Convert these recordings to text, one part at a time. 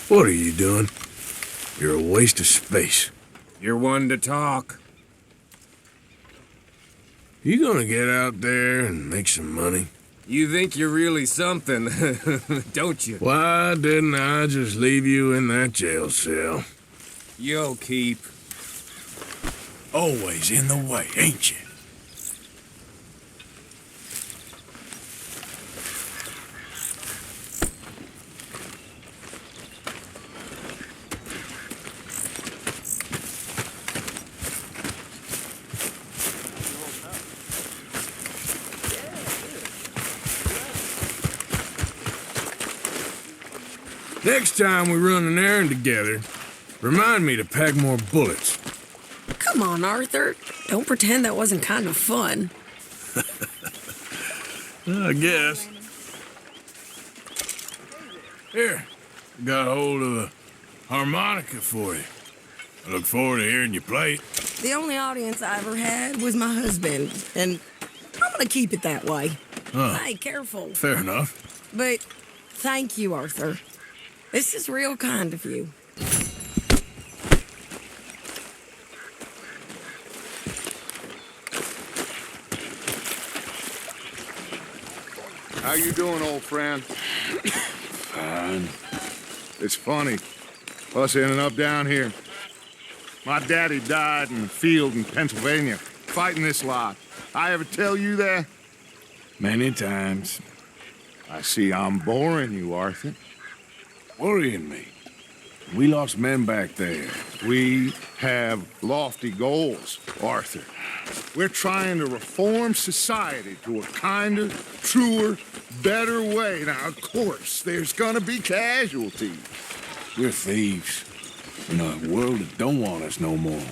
What are you doing? You're a waste of space. You're one to talk. You gonna get out there and make some money? You think you're really something, don't you? Why didn't I just leave you in that jail cell? You'll keep. Always in the way, ain't you? Next time we run an errand together, remind me to pack more bullets. Come on, Arthur. Don't pretend that wasn't kind of fun. I guess. Here, got a hold of a harmonica for you. I look forward to hearing you play it. The only audience I ever had was my husband, and I'm gonna keep it that way. Huh. Hey, careful. Fair enough. But thank you, Arthur. This is real kind of you. How you doing, old friend? Fine. It's funny, us ending up down here. My daddy died in the field in Pennsylvania, fighting this lot. I ever tell you that? Many times. I see I'm boring you, Arthur. Worrying me. We lost men back there. We have lofty goals, Arthur. We're trying to reform society to a kinder, truer, better way. Now, of course, there's gonna be casualties. We're thieves. In a world that don't want us no more.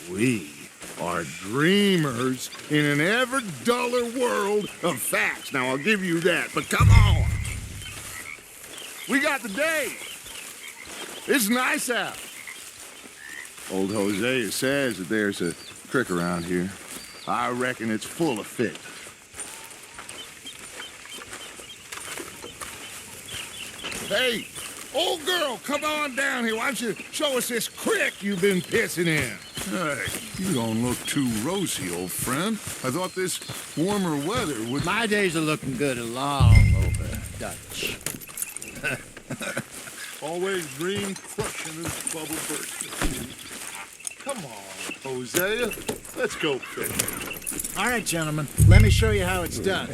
We are dreamers in an ever duller world of facts. Now, I'll give you that, but come on. We got the day. It's nice out. Old Hosea says that there's a creek around here. I reckon it's full of fish. Hey, old girl, come on down here. Why don't you show us this creek you've been pissing in? Hey, you don't look too rosy, old friend. I thought this warmer weather would... My days are looking good along over Dutch. Always dream crushing and bubble bursting. Come on, Hosea. Let's go fishing. All right, gentlemen, let me show you how it's done.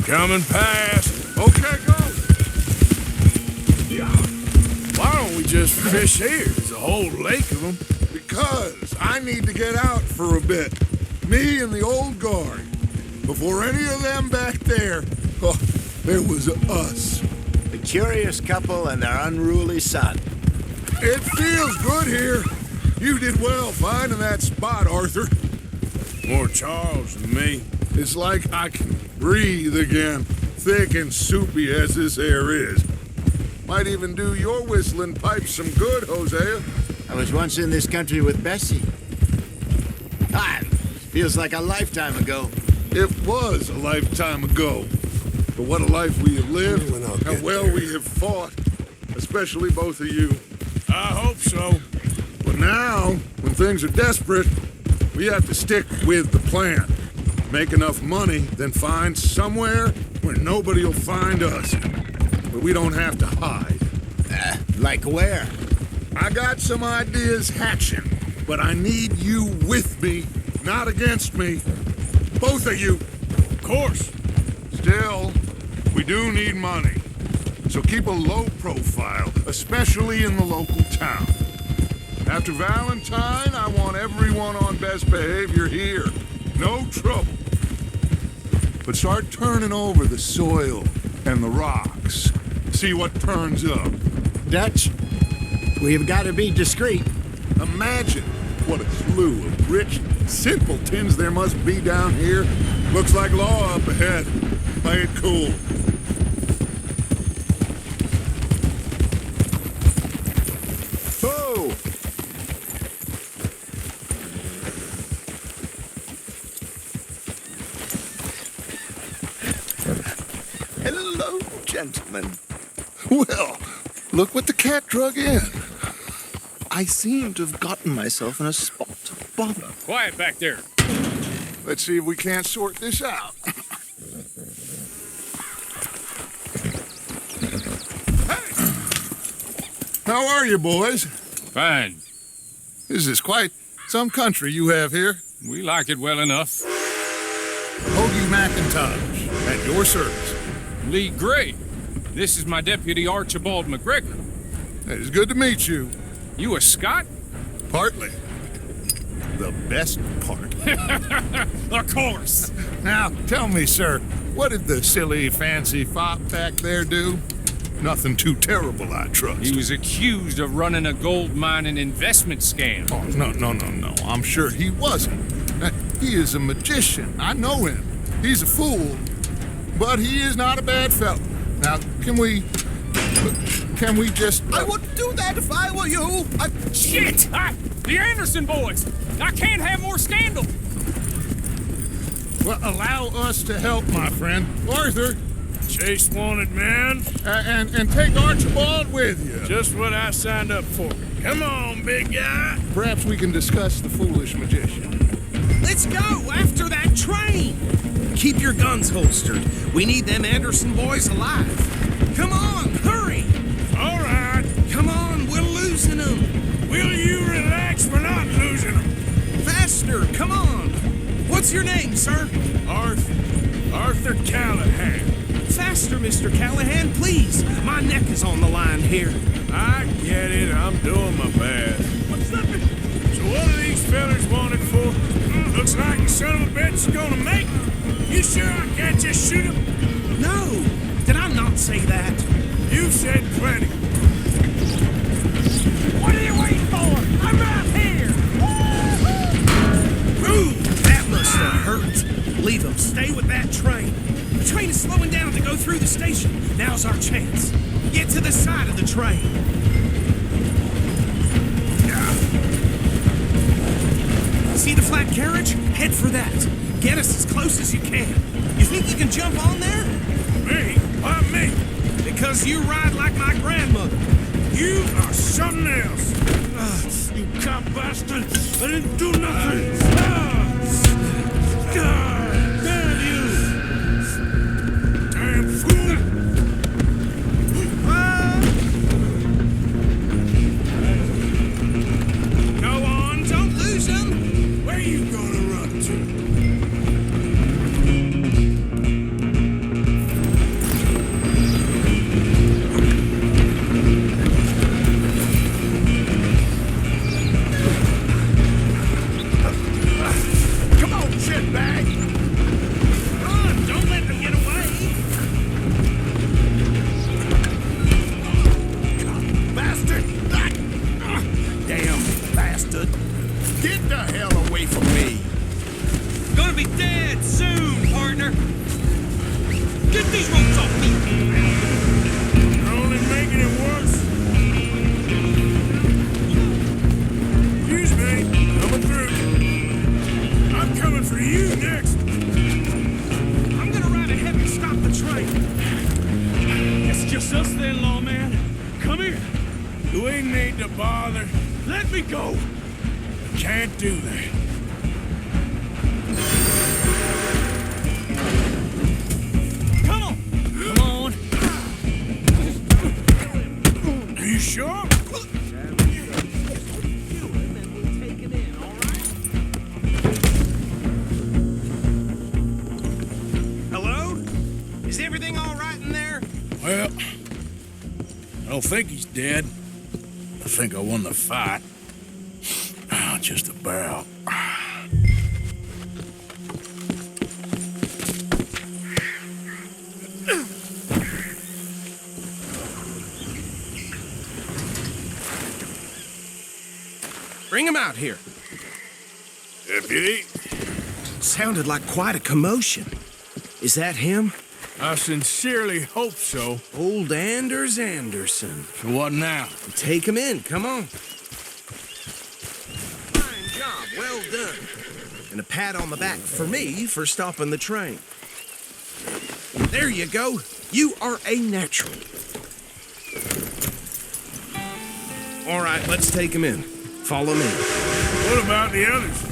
Coming past. Okay, go. Why don't we just fish here? There's a whole lake of them. Because I need to get out for a bit. Me and the old guard. Before any of them back there, oh, there was us. The curious couple and their unruly son. It feels good here. You did well finding that spot, Arthur. More Charles than me. It's like I can breathe again, thick and soupy as this air is. Might even do your whistling pipes some good, Hosea. I was once in this country with Bessie. Feels like a lifetime ago. It was a lifetime ago. But what a life we have lived, how well we have fought. Especially both of you. I hope so. But now, when things are desperate, we have to stick with the plan. Make enough money, then find somewhere where nobody will find us. But we don't have to hide. Like where? I got some ideas hatching, but I need you with me, not against me. Both of you. Of course. Still, we do need money. So keep a low profile, especially in the local town. After Valentine, I want everyone on best behavior here. No trouble. But start turning over the soil and the rocks. See what turns up. Dutch, we've got to be discreet. Imagine what a slew of rich simpletons there must be down here. Looks like law up ahead. Play it cool. gentlemen. Well, look what the cat drug in. I seem to have gotten myself in a spot of bother. Quiet back there. Let's see if we can't sort this out. Hey! How are you, boys? Fine. This is quite some country you have here. We like it well enough. Hoagie McIntosh, at your service. Lee Gray. This is my deputy Archibald McGregor. It is good to meet you. You a Scot? Partly. The best part. Of course. Now, tell me, sir, what did the silly, fancy fop back there do? Nothing too terrible, I trust. He was accused of running a gold mining investment scam. Oh, no. I'm sure he wasn't. He is a magician. I know him. He's a fool, but he is not a bad fellow. Now, can we just... I wouldn't do that if I were you. Shit! The Anderson boys! I can't have more scandal! Well, allow us to help, my friend. Arthur. Chase wanted, man. And take Archibald with you. Just what I signed up for. Come on, big guy. Perhaps we can discuss the foolish magician. Let's go after that train. Keep your guns holstered. We need them Anderson boys alive. Come on, hurry. All right. Come on, we're losing them. Will you relax? We're not losing them. Faster, come on. What's your name, sir? Arthur Callahan. Faster, Mr. Callahan, please. My neck is on the line here. I get it. I'm doing my best. What's that? So what are these fellas wanted for? Looks like the son of a bitch is gonna make it. You sure I can't just shoot him? No. Did I not say that? You said plenty. What are you waiting for? I'm right here. Ooh, that must have hurt. Leave them. Stay with that train. The train is slowing down to go through the station. Now's our chance. Get to the side of the train. See the flat carriage? Head for that. Get us as close as you can. You think you can jump on there? Me? Why me? Because you ride like my grandmother. You are something else. You cop bastard. I didn't do nothing. God damn you. Damn fool. Go on, don't lose them. Where you gonna run to? Come on, shitbag. Run, don't let them get away. Bastard! Damn bastard. Get the hell away from me! Gonna be dead soon, partner. Get these ropes off me. You're only making it worse. Excuse me. Coming through. I'm coming for you next. I'm gonna ride ahead and stop the train. It's just us then, lawman. Come here. Do we need to bother? Let me go. Can't do that. Come on. Come on. Are you sure? Hello? Is everything all right in there? Well, I don't think he's dead. I think I won the fight. Just about. Bring him out here. Deputy, Sounded like quite a commotion. Is that him? I sincerely hope so. Old Anders Anderson. So what now? Take him in, come on. Fine job, well done. And a pat on the back for me for stopping the train. There you go. You are a natural. All right, let's take him in. Follow me. What about the others?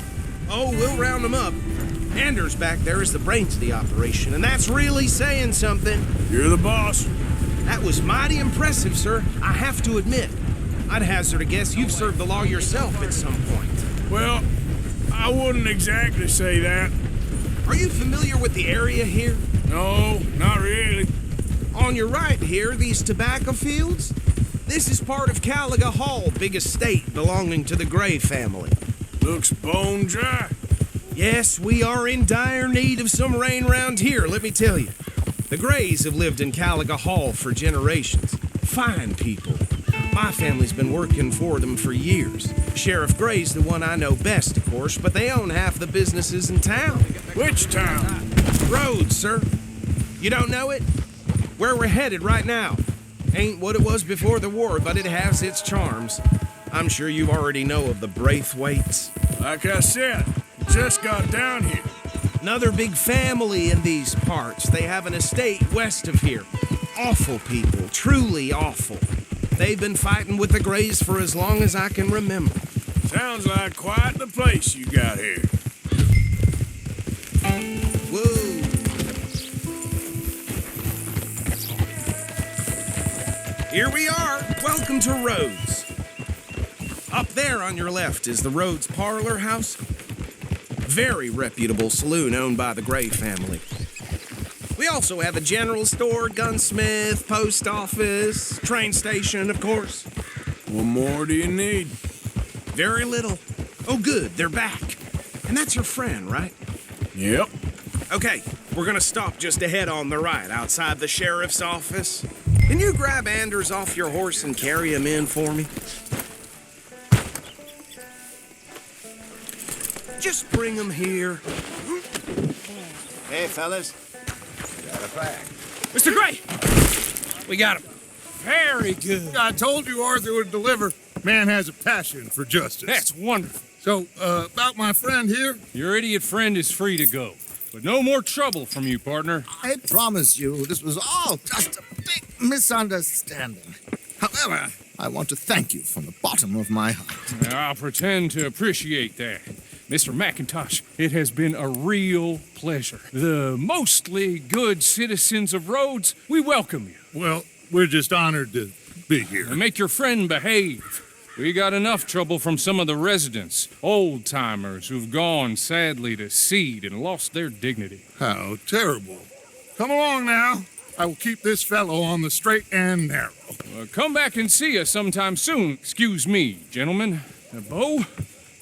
Oh, we'll round them up. Anders back there is the brains of the operation, and that's really saying something. You're the boss. That was mighty impressive, sir. I have to admit. I'd hazard a guess you've served the law yourself at some point. Well, I wouldn't exactly say that. Are you familiar with the area here? No, not really. On your right here, these tobacco fields? This is part of Caliga Hall, big estate belonging to the Gray family. Looks bone dry. Yes, we are in dire need of some rain round here, let me tell you. The Grays have lived in Caliga Hall for generations. Fine people. My family's been working for them for years. Sheriff Gray's the one I know best, of course, but they own half the businesses in town. Which town? Rhodes, sir. You don't know it? Where we're headed right now. Ain't what it was before the war, but it has its charms. I'm sure you already know of the Braithwaites. Like I said, just got down here. Another big family in these parts. They have an estate west of here. Awful people, truly awful. They've been fighting with the Grays for as long as I can remember. Sounds like quite the place you got here. Whoa. Here we are. Welcome to Rhodes. Up there on your left is the Rhodes Parlor House. Very reputable saloon owned by the Gray family. We also have a general store, gunsmith, post office, train station, of course. What more do you need? Very little. Oh, good, they're back. And that's your friend, right? Yep. Okay, we're gonna stop just ahead on the right, outside the sheriff's office. Can you grab Anders off your horse and carry him in for me? Just bring him here. Hey, fellas. Got a fact. Mr. Gray! We got him. Very good. I told you Arthur would deliver. Man has a passion for justice. That's wonderful. So, about my friend here? Your idiot friend is free to go. But no more trouble from you, partner. I promise you this was all just a big misunderstanding. However, I want to thank you from the bottom of my heart. I'll pretend to appreciate that. Mr. McIntosh, it has been a real pleasure. The mostly good citizens of Rhodes, we welcome you. Well, we're just honored to be here. And make your friend behave. We got enough trouble from some of the residents, old-timers who've gone, sadly, to seed and lost their dignity. How terrible. Come along now. I will keep this fellow on the straight and narrow. Come back and see us sometime soon. Excuse me, gentlemen. Bo,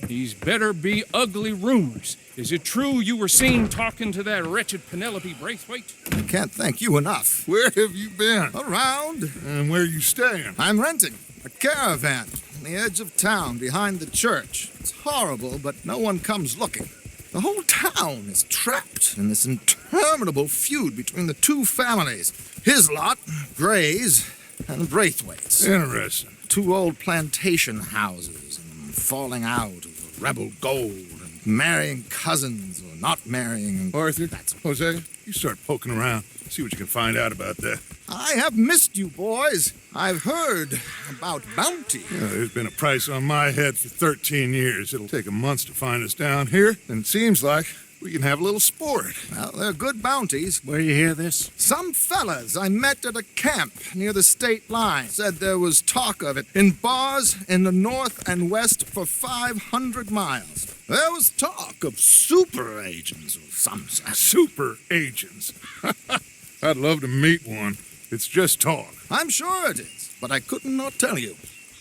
these better be ugly rumors. Is it true you were seen talking to that wretched Penelope Braithwaite? I can't thank you enough. Where have you been? Around. And where you staying? I'm renting a caravan on the edge of town behind the church. It's horrible, but no one comes looking. The whole town is trapped in this interminable feud between the two families. His lot, Gray's, and Braithwaite's. Interesting. Two old plantation houses and falling out of rebel gold and marrying cousins or not marrying. Arthur, Jose, you start poking around. See what you can find out about that. I have missed you, boys. I've heard about bounty. Yeah, there's been a price on my head for 13 years. It'll take a month to find us down here, and it seems like we can have a little sport. Well, they're good bounties. Where you hear this? Some fellas I met at a camp near the state line said there was talk of it in bars in the north and west for 500 miles. There was talk of super agents of some sort. Super agents. I'd love to meet one. It's just talk. I'm sure it is, but I could not tell you.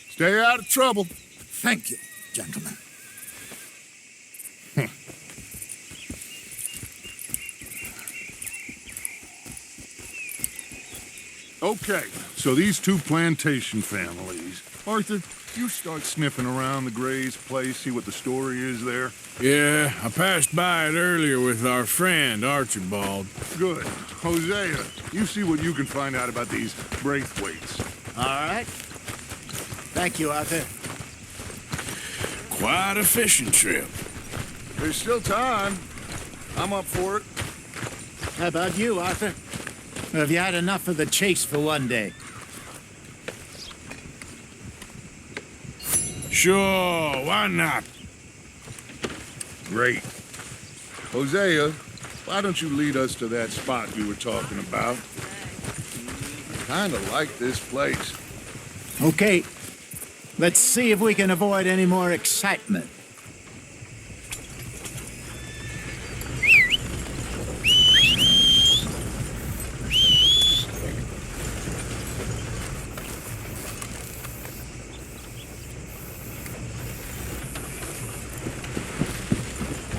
Stay out of trouble. Thank you, gentlemen. Okay, so these two plantation families. Arthur, you start sniffing around the Gray's place, see what the story is there. Yeah, I passed by it earlier with our friend, Archibald. Good. Hosea, you see what you can find out about these Braithwaites. All right. Thank you, Arthur. Quite a fishing trip. There's still time. I'm up for it. How about you, Arthur? Have you had enough of the chase for one day? Sure, why not? Great. Hosea, why don't you lead us to that spot you were talking about? I kinda like this place. Okay. Let's see if we can avoid any more excitement.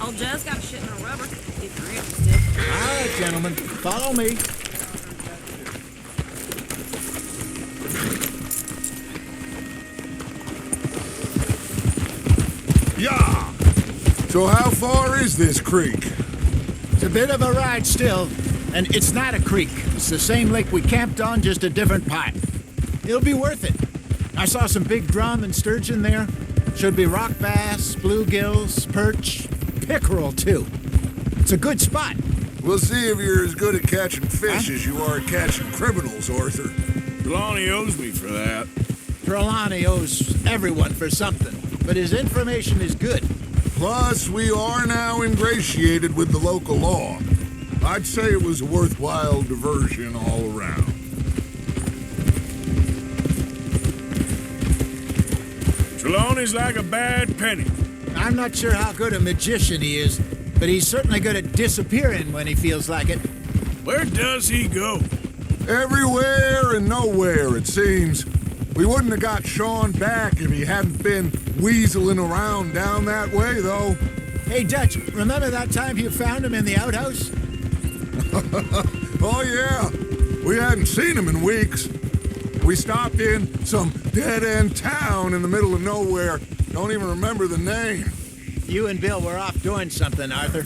Old Joe's got shit in a rubber, if you're interested. All right, gentlemen, follow me. Yeah! So how far is this creek? It's a bit of a ride still, and it's not a creek. It's the same lake we camped on, just a different part. It'll be worth it. I saw some big drum and sturgeon there. Should be rock bass, bluegills, perch, pickerel too. It's a good spot. We'll see if you're as good at catching fish as you are at catching criminals, Arthur. Trelawney owes me for that. Trelawney owes everyone for something, but his information is good. Plus, we are now ingratiated with the local law. I'd say it was a worthwhile diversion all around. Trelawney's like a bad penny. I'm not sure how good a magician he is, but he's certainly good at disappearing when he feels like it. Where does he go? Everywhere and nowhere, it seems. We wouldn't have got Sean back if he hadn't been weaseling around down that way, though. Hey, Dutch, remember that time you found him in the outhouse? Oh, yeah. We hadn't seen him in weeks. We stopped in some dead-end town in the middle of nowhere. Don't even remember the name. You and Bill were off doing something, Arthur.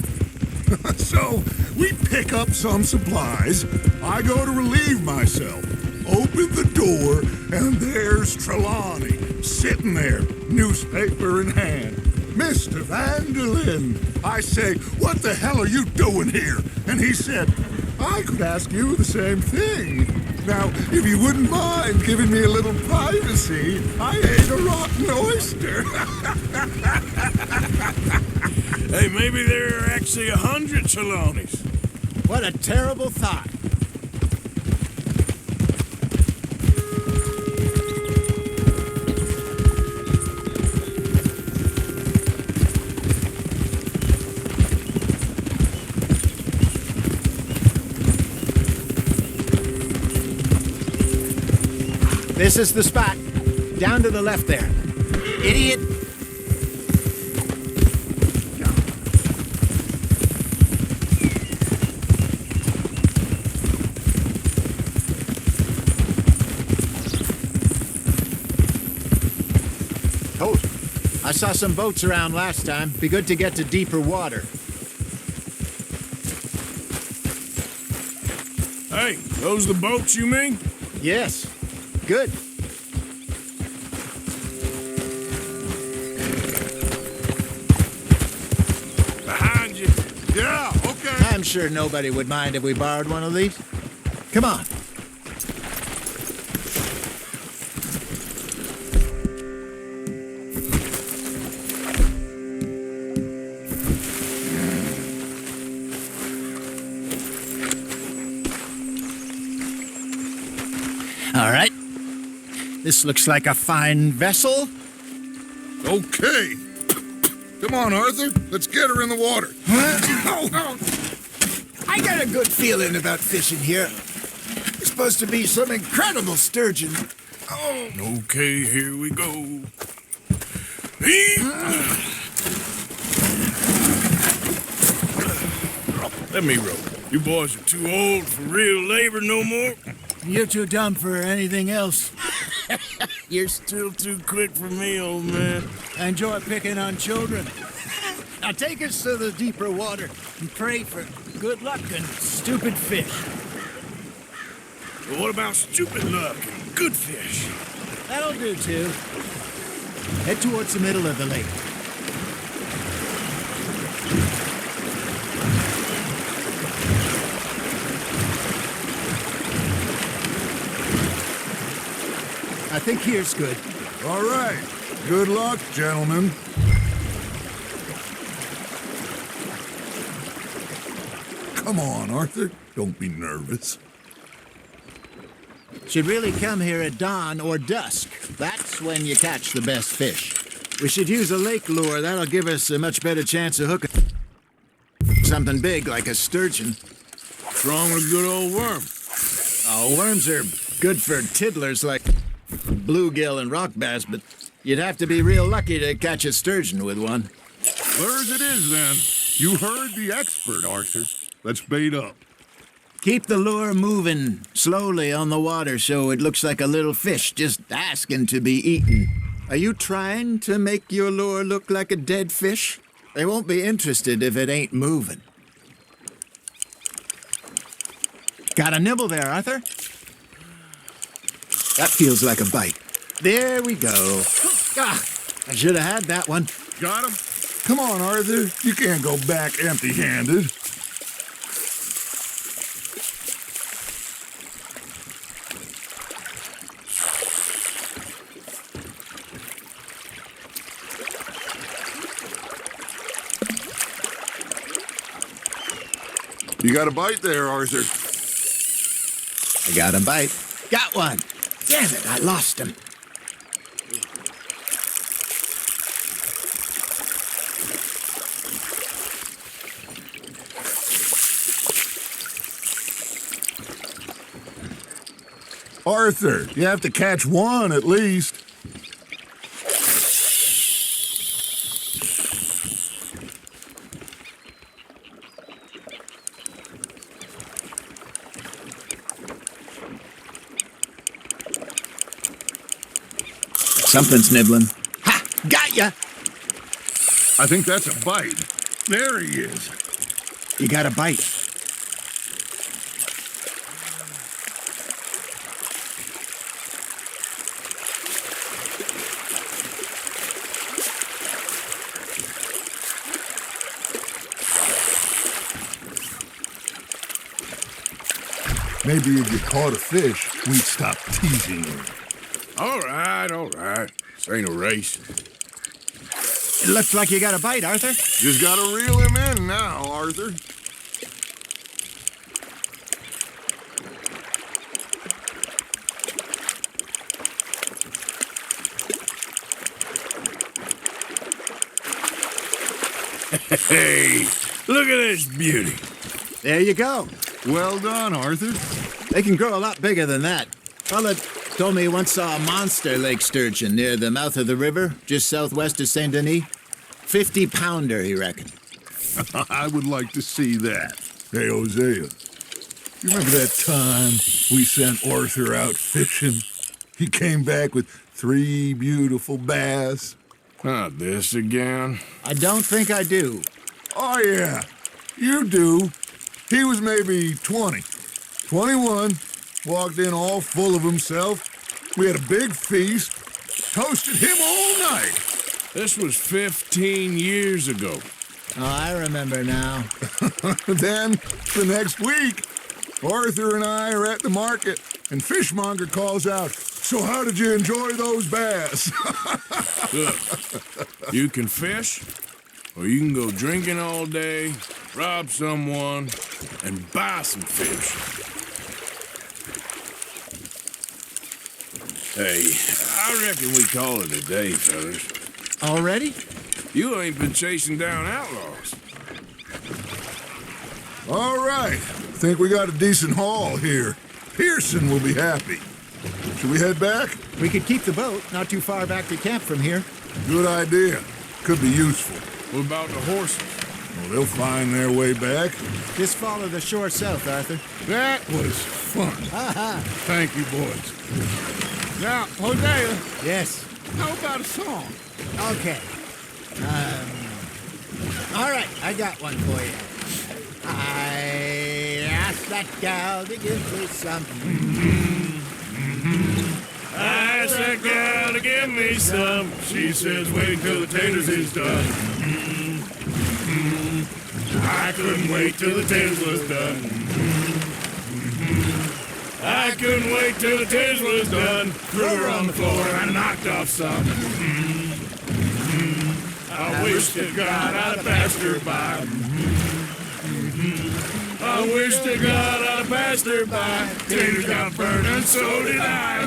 So, we pick up some supplies. I go to relieve myself. Open the door, and there's Trelawney, sitting there, newspaper in hand. Mr. Vanderlyn. I say, what the hell are you doing here? And he said, I could ask you the same thing. Now, if you wouldn't mind giving me a little privacy, I ate a rotten oyster. Hey, maybe there are actually 100 Trelawneys. What a terrible thought. This is the spot. Down to the left there. Idiot. Told you. I saw some boats around last time. Be good to get to deeper water. Hey, those the boats you mean? Yes. Good. Behind you. Yeah, okay. I'm sure nobody would mind if we borrowed one of these. Come on. All right. This looks like a fine vessel. Okay. Come on, Arthur. Let's get her in the water. I got a good feeling about fishing here. It's supposed to be some incredible sturgeon. Okay, here we go. Let me row. You boys are too old for real labor no more. You're too dumb for anything else. You're still too quick for me, old man. I enjoy picking on children. Now take us to the deeper water and pray for good luck and stupid fish. But what about stupid luck and good fish? That'll do, too. Head towards the middle of the lake. I think here's good. All right. Good luck, gentlemen. Come on, Arthur. Don't be nervous. Should really come here at dawn or dusk. That's when you catch the best fish. We should use a lake lure. That'll give us a much better chance of hooking something big like a sturgeon. What's wrong with a good old worm? Oh, worms are good for tiddlers like bluegill and rock bass, but you'd have to be real lucky to catch a sturgeon with one. Where's it is, then? You heard the expert, Arthur. Let's bait up. Keep the lure moving slowly on the water so it looks like a little fish just asking to be eaten. Are you trying to make your lure look like a dead fish? They won't be interested if it ain't moving. Got a nibble there, Arthur? That feels like a bite. There we go. Ah, I should have had that one. Got him? Come on, Arthur. You can't go back empty-handed. You got a bite there, Arthur. I got a bite. Got one. Damn it, I lost him. Arthur, you have to catch one at least. Something's nibbling. Ha! Got ya! I think that's a bite. There he is. You got a bite. Maybe if you caught a fish, we'd stop teasing you. All right, all right. This ain't a race. It looks like you got a bite, Arthur. Just gotta reel him in now, Arthur. Hey, look at this beauty. There you go. Well done, Arthur. They can grow a lot bigger than that. Fella told me he once saw a monster lake sturgeon near the mouth of the river, just southwest of Saint Denis. 50-pounder, he reckoned. I would like to see that. Hey, Hosea, you remember that time we sent Arthur out fishing? He came back with 3 beautiful bass. Not this again. I don't think I do. Oh, yeah, you do. He was maybe 20, 21, walked in all full of himself. We had a big feast, toasted him all night. This was 15 years ago. Oh, I remember now. Then, the next week, Arthur and I are at the market, and Fishmonger calls out, "So how did you enjoy those bass?" Look, you can fish, or you can go drinking all day, rob someone, and buy some fish. Hey, I reckon we call it a day, fellas. Already? You ain't been chasing down outlaws. All right, think we got a decent haul here. Pearson will be happy. Should we head back? We could keep the boat not too far back to camp from here. Good idea. Could be useful. What about the horses? Well, they'll find their way back. Just follow the shore south, Arthur. That was fun. Thank you, boys. Now, Hosea, Yes. how about a song? Okay. All right, I got one for you. I asked that gal to give me some. I asked that gal to give me some. She says, wait till the taters is done. I couldn't wait till the taters was done. I couldn't wait till the tiz was done. Threw her on the floor and knocked off some. I wish to God I'd passed her by. I wish to God I'd passed her by. Taters got burned and so did I.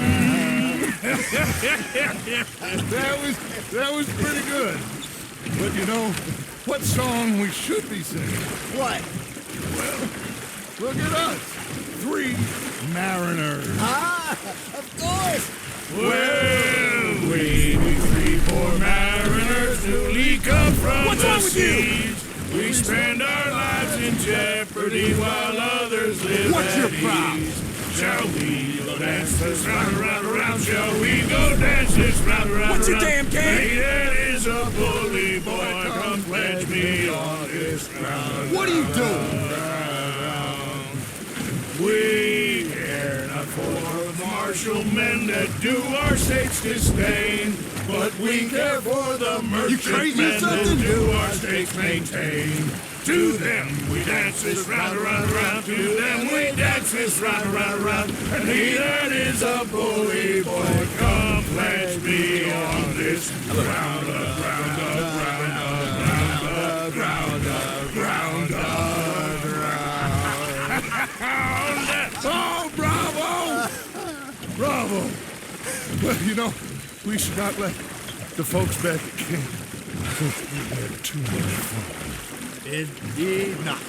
That was pretty good. But you know, what song we should be singing? What? Look at us. 3 mariners. Ah, of course. Well, we 3 poor mariners newly come from What's the wrong with you? seas. We spend our lives in jeopardy while others live What's at your problem? ease. Shall we go dance this round, round, round? Shall we go dance this round, round, What's your round? damn game? Hey, that is a bully boy. Come pledge me on this ground. What are you doing? We care not for martial men that do our states disdain, but we care for the merchantmen who do our states maintain. To them we dance this round, around, around. To them we dance this round, around, around. And he that is a bully boy, come pledge me on this round up, round up, round up, round up, round up, round up. Oh, bravo! Bravo! Well, you know, we should not let the folks back at camp think we had too much fun. Indeed not.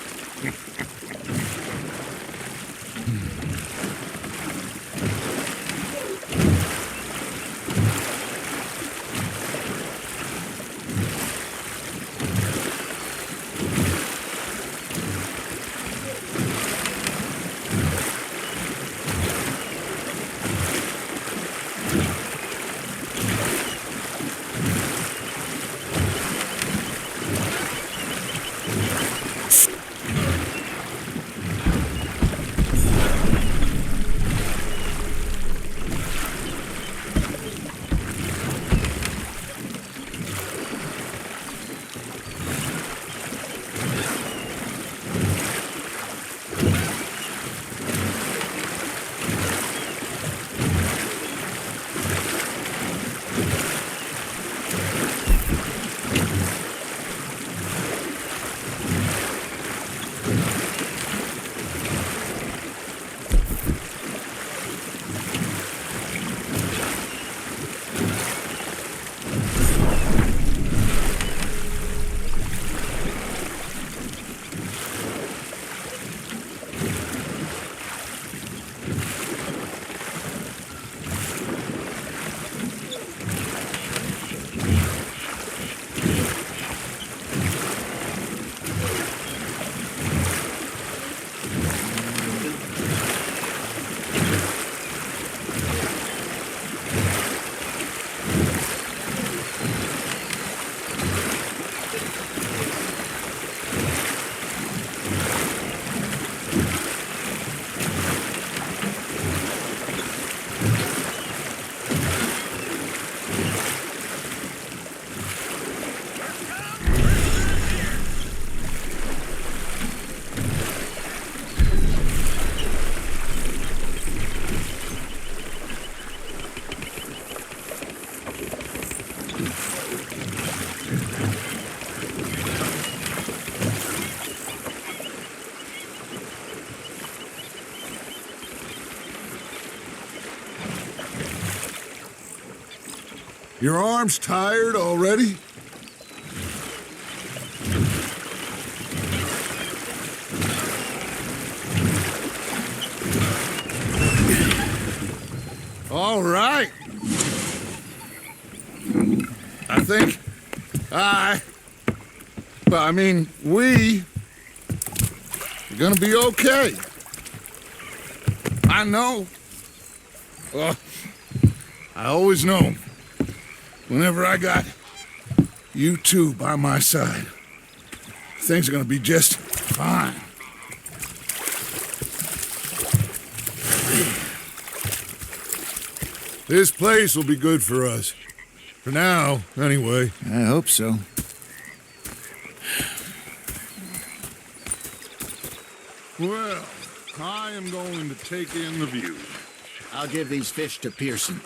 Your arm's tired already? All right. We are gonna be okay. I know. Well, I always know. Whenever I got you two by my side, things are gonna be just fine. This place will be good for us. For now, anyway. I hope so. Well, I am going to take in the view. I'll give these fish to Pearson.